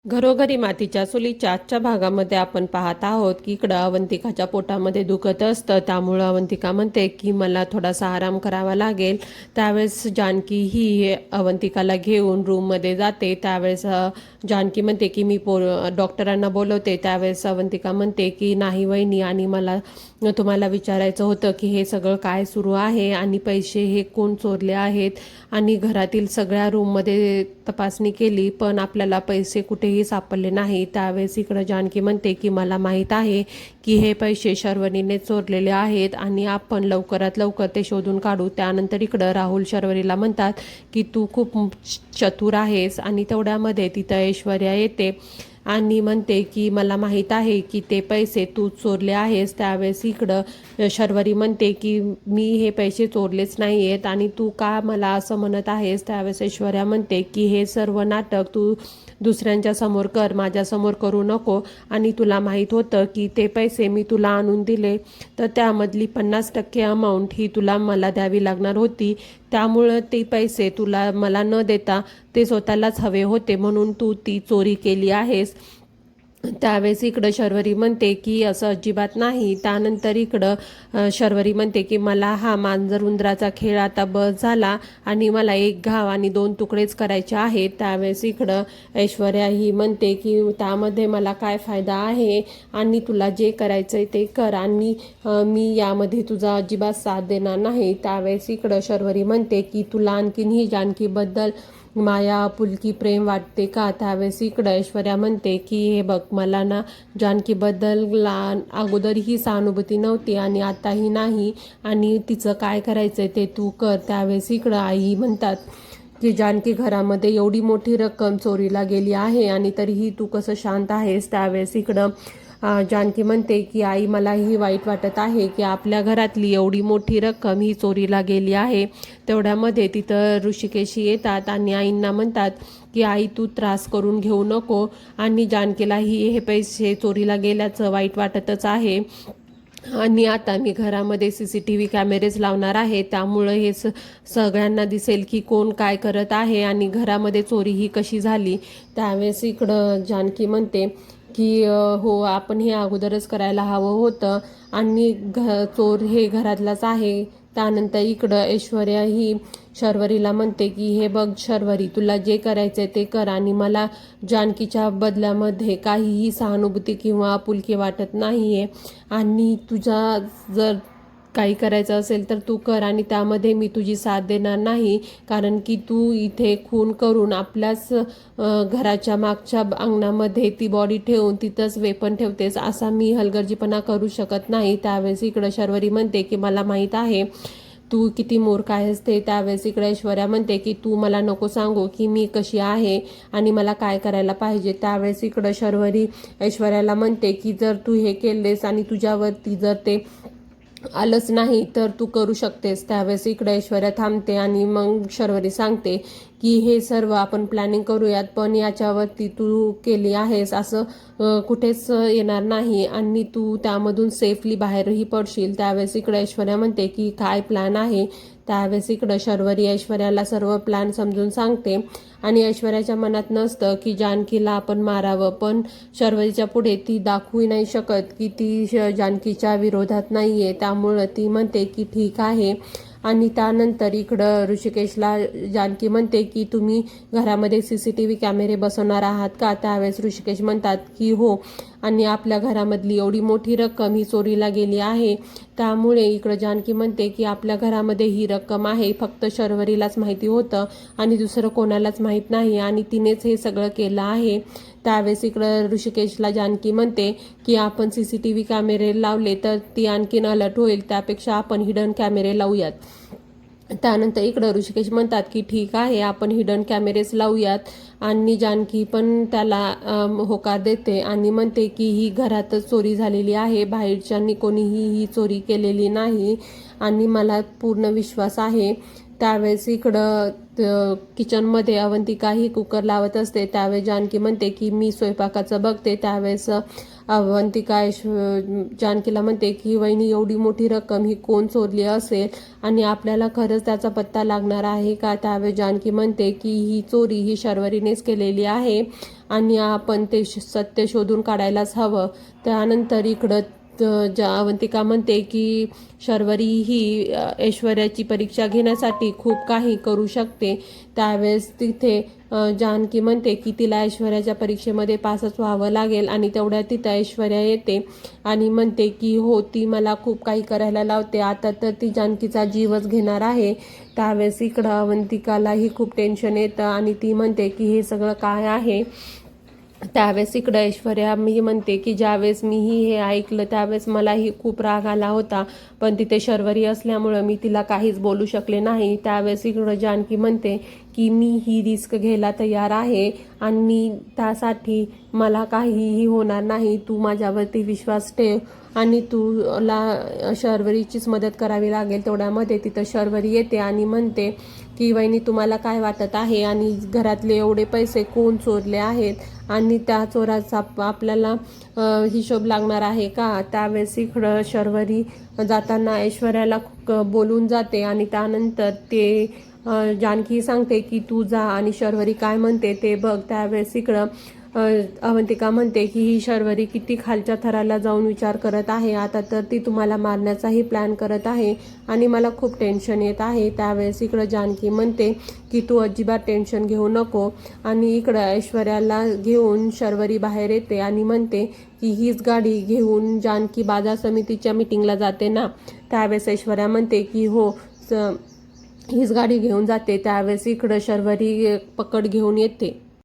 घरोघरी मातीच्या चुलीच्या आजच्या भागामध्ये आपण पाहत आहोत की इकडं अवंतिकाच्या पोटामध्ये दुखत असतं. त्यामुळं अवंतिका म्हणते की मला थोडासा आराम करावा लागेल. त्यावेळेस जानकी ही अवंतिकाला घेऊन रूममध्ये जाते. त्यावेळेस जानकी म्हणते की मी डॉक्टरांना बोलवते. त्यावेळेस अवंतिका म्हणते की नाही वहिनी, आणि मला तुम्हाला विचारायचं होतं की हे सगळं काय सुरू आहे आणि पैसे हे कोण चोरले आहेत, आणि घरातील सगळ्या रूममध्ये तपासणी केली पण आपल्याला पैसे कुठेही सापडले नाही. त्यावेळेस इकडं जानकी म्हणते की मला माहीत आहे की हे पैसे शर्वरीने चोरलेले आहेत आणि आपण लवकरात लवकर ते शोधून काढू. त्यानंतर इकडं राहुल शर्वरीला म्हणतात की तू खूप चतुर आहेस, आणि तेवढ्यामध्ये तिथं ऐश्वर्या येते आणि म्हणते की मला माहीत आहे की ते पैसे तू चोरले आहेस. त्यावेळेस इकडं शर्वरी म्हणते की मी हे पैसे चोरलेच नाही आहेत आणि तू का मला असं म्हणत आहेस. त्यावेळेस ऐश्वर्या म्हणते की हे सर्व नाटक तू दुसऱ्यांच्या समोर कर, माझ्यासमोर करू नको. आणि तुला माहीत होतं की ते पैसे मी तुला आणून दिले तर त्यामधली 50% अमाऊंट ही तुला मला द्यावी लागणार होती. त्यामुळं ते पैसे तुला मला न देता ते स्वतःलाच हवे होते, म्हणून तू ती चोरी केली आहेस. त्यावेळेस इकडं शर्वरी म्हणते की असं अजिबात नाही. त्यानंतर इकडं शर्वरी म्हणते की मला हा मांजर उंदराचा खेळ आता बस झाला आणि मला एक घाव आणि 2 तुकडेच करायचे आहेत. त्यावेळेस इकडं ऐश्वर्या ही म्हणते की त्यामध्ये मला काय फायदा आहे, आणि तुला जे करायचंय ते कर, आणि मी यामध्ये तुझा अजिबात साथ देणार नाही. त्यावेळेस इकडं शर्वरी म्हणते की तुला आणखीनही जानकीबद्दल माया, आपुलकी, प्रेम वाटते का. त्यावेळेस इकडं ऐश्वर्या म्हणते की हे बघ, मला ना जानकीबद्दल अगोदरही सहानुभूती नव्हती आणि आताही नाही, आणि तिचं काय करायचंय ते तू कर. त्यावेळेस इकडं आई म्हणतात की जानकी, घरामध्ये एवढी मोठी रक्कम चोरीला गेली आहे आणि तरीही तू कसं शांत आहेस. त्यावेळेस इकडं जानकी म्हणते की आई, मलाही वाईट वाटत आहे की आपल्या घरातली एवढी मोठी रक्कम ही चोरीला गेली आहे. तेवढ्यामध्ये तिथं ऋषिकेशी येतात आणि आईंना म्हणतात की आई, तू त्रास करून घेऊ नको, आणि जानकीलाही हे पैसे चोरीला गेल्याचं वाईट वाटतच आहे. आणि आता मी घरामध्ये CCTV कॅमेरेज लावणार आहे, त्यामुळं हे सगळ्यांना दिसेल की कोण काय करत आहे आणि घरामध्ये चोरी ही कशी झाली. त्यावेळेस इकडं जानकी म्हणते की हो, आपण हे अगोदरच करायला हवं होतं, आणि चोर हे घरातलाच आहे. त्यानंतर इकडं ऐश्वर्या ही शर्वरीला म्हणते की हे बघ शर्वरी, तुला जे करायचंय ते कर, आणि मला जानकीच्या बदल्यामध्ये काहीही सहानुभूती किंवा आपुलकी वाटत नाहीये, आणि तुझा जर काही करायचं असेल तर तू कर, आणि त्यामध्ये मी तुझी साथ देणार नाही. कारण की तू इथे खून करून आपल्याच घराच्या मागच्या अंगणामध्ये ती बॉडी ठेवून तिथंच वेपन ठेवतेस, असा मी हलगर्जीपणा करू शकत नाही. त्यावेळेस इकडं शर्वरी म्हणते की मला माहीत आहे तू किती मूर्ख आहेस ते. त्यावेळेस इकडे ऐश्वर्या म्हणते की तू मला नको सांगू की मी कशी आहे आणि मला काय करायला पाहिजे. त्यावेळेस इकडं शर्वरी ऐश्वर्याला म्हणते की जर तू हे केलेस आणि तुझ्यावरती जर ते आलंच नाही तर तू करू शकतेस. त्यावेळेस इकडे ऐश्वर्या थांबते आणि मग शर्वरी सांगते की हे सर्व आपण प्लॅनिंग करूयात, पण याच्यावरती तू केली आहेस असं कुठेच येणार नाही, आणि तू त्यामधून सेफली बाहेरही पडशील. त्यावेळेस इकडे ऐश्वर्या म्हणते की काय प्लॅन आहे. त्यावेळेस इकडं शर्वरी ऐश्वर्याला सर्व प्लॅन समजून सांगते, आणि ऐश्वर्याच्या मनात नसतं की जानकीला आपण मारावं, पण शर्वरीच्या पुढे ती दाखवू नाही शकत की ती जानकीच्या विरोधात नाहीये. त्यामुळं ती म्हणते की ठीक आहे. आणि त्यानंतर इकडं ऋषिकेशला जानकी म्हणते की तुम्ही घरामध्ये CCTV कॅमेरे बसवणार आहात का. त्यावेळेस ऋषिकेश म्हणतात की हो, आणि आपल्या घरामधली एवढी मोठी रक्कम ही चोरीला गेली आहे, त्यामुळे इकडं जानकी म्हणते की आपल्या घरामध्ये ही रक्कम आहे, फक्त शर्वरीलाच माहिती होतं आणि दुसरं कोणालाच माहीत नाही, आणि तिनेच हे सगळं केलं आहे. त्यावेळेस इकडं ऋषिकेशला जानकी म्हणते की आपण CCTV कॅमेरे लावले तर ती आणखीन अलर्ट होईल, त्यापेक्षा आपण हिडन कॅमेरे लावूयात. त्यानंतर इकडं ऋषिकेश म्हणतात की ठीक आहे, आपण हिडन कॅमेरेज लावूयात, आणि जानकी पण त्याला होकार देते आणि म्हणते की ही घरातच चोरी झालेली आहे, बाहेरच्यांनी कोणीही ही चोरी केलेली नाही, आणि मला पूर्ण विश्वास आहे. त्यावेळेस इकडं किचनमध्ये अवंतिका ही कुकर लावत असते. त्यावेळेस जानकी म्हणते की मी स्वयंपाकाचं बघते. त्यावेळेस अवंतिका जानकीला म्हणते की वहिनी एवढी मोठी रक्कम ही कोण चोरली असेल आणि आपल्याला खरंच त्याचा पत्ता लागणार आहे का. त्यावेळेस जानकी म्हणते की ही चोरी ही शर्वरीनेच केलेली आहे आणि आपण ते सत्य शोधून काढायलाच हवं. त्यानंतर इकडं अवंतिका म्हणते की शर्वरी ही ऐश्वर्याची परीक्षा घेण्यासाठी खूप काही करू शकते. त्यावेळेस तिथे जानकी म्हणते की तिला ऐश्वर्याच्या परीक्षेमध्ये पासच व्हावं लागेल आणि तेवढ्या तिथं ऐश्वर्या येते आणि म्हणते की हो ती मला खूप काही करायला लावते, आता तर ती जानकीचा जीवच घेणार आहे. त्यावेळेस इकडं अवंतिकालाही खूप टेन्शन येतं आणि ती म्हणते की हे सगळं काय आहे. त्यावेळेस इकडं ऐश्वर्या मी म्हणते की ज्यावेळेस मीही हे ऐकलं त्यावेळेस मलाही खूप राग आला होता, पण तिथे शर्वरी असल्यामुळं मी तिला काहीच बोलू शकले नाही. त्यावेळेस इकडं जानकी म्हणते की मी ही रिस्क घ्यायला तयार आहे आणि त्यासाठी मला काहीही होणार नाही, तू माझ्यावरती विश्वास ठेव आणि तुला शर्वरीचीच मदत करावी लागेल. तेवढ्यामध्ये तिथं शर्वरी येते आणि म्हणते की वहिनी तुम्हाला काय वाटत आहे आणि घरातले एवढे पैसे कोण चोरले आहेत आणि त्या चोराचा आपल्याला हिशोब लागणार आहे का. त्यावेळेस इकडं शर्वरी जाताना ऐश्वर्याला बोलून जाते आणि त्यानंतर ते जानकी सांगते की तू जा आणि शर्वरी काय म्हणते ते बघ. त्यावेळेस इकडं अवंतिका म्हणते की ही शर्वरी किती खालच्या थराला जाऊन विचार करत आहे, आता तर ती तुम्हाला मारण्याचाही प्लॅन करत आहे आणि मला खूप टेन्शन येत आहे. त्यावेळेस इकडं जानकी म्हणते की तू अजिबात टेन्शन घेऊ नको आणि इकडं ऐश्वर्याला घेऊन शर्वरी बाहेर येते आणि म्हणते की हीच गाडी घेऊन जानकी बाजार समितीच्या मीटिंगला जाते ना. त्यावेळेस ऐश्वर्या म्हणते की हो हीच गाडी घेऊन जाते. त्यावेळेस इकडं शर्वरी पकड घेऊन येते.